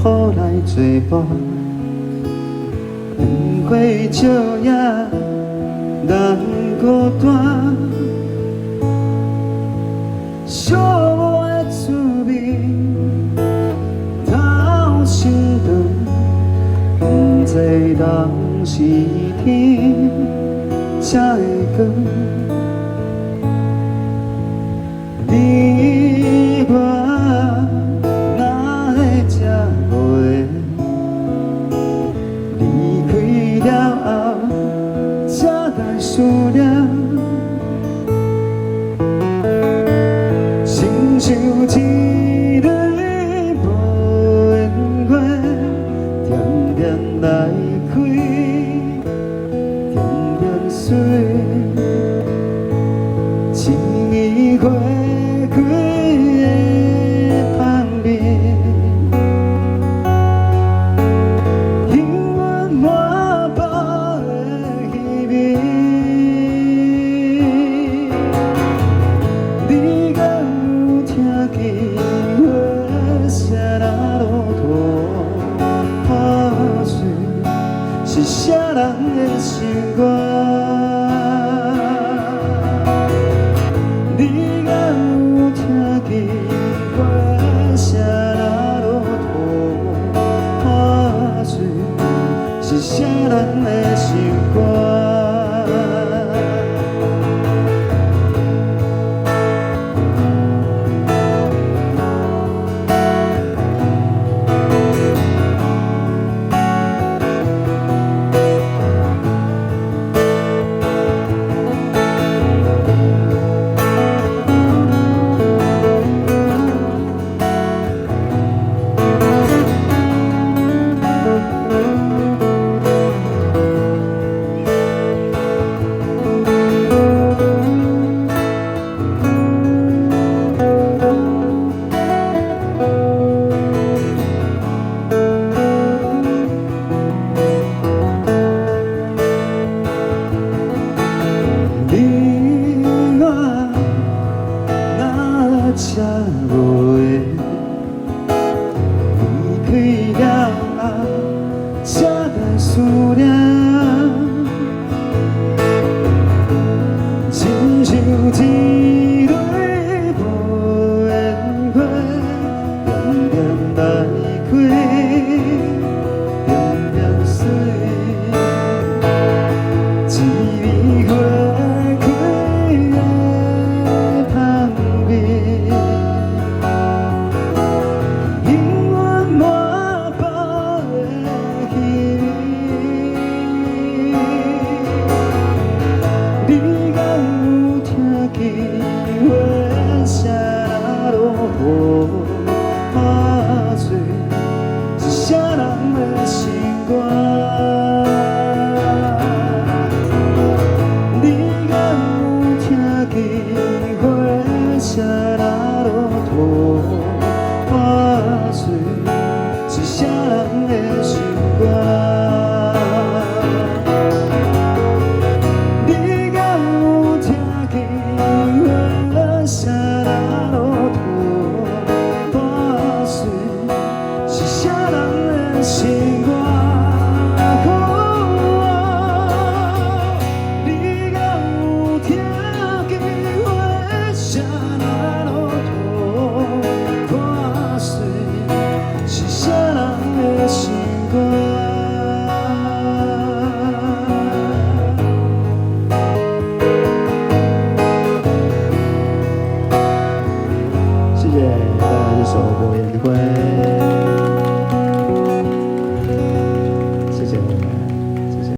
雨来作伴，光照也咱孤单。寂寞的滋味，透心肠，不知人是天才会光。你我哪会这袂？离开了后，才来思念。亲像一蕊无缘花，点点来开，点点碎。一年花开的旁边，永远满腹的希望。你敢有听见花谢那落土破碎，是啥人的心肝？你敢有听见花谢那落土破碎，是啥人的心肝？才袂离开了。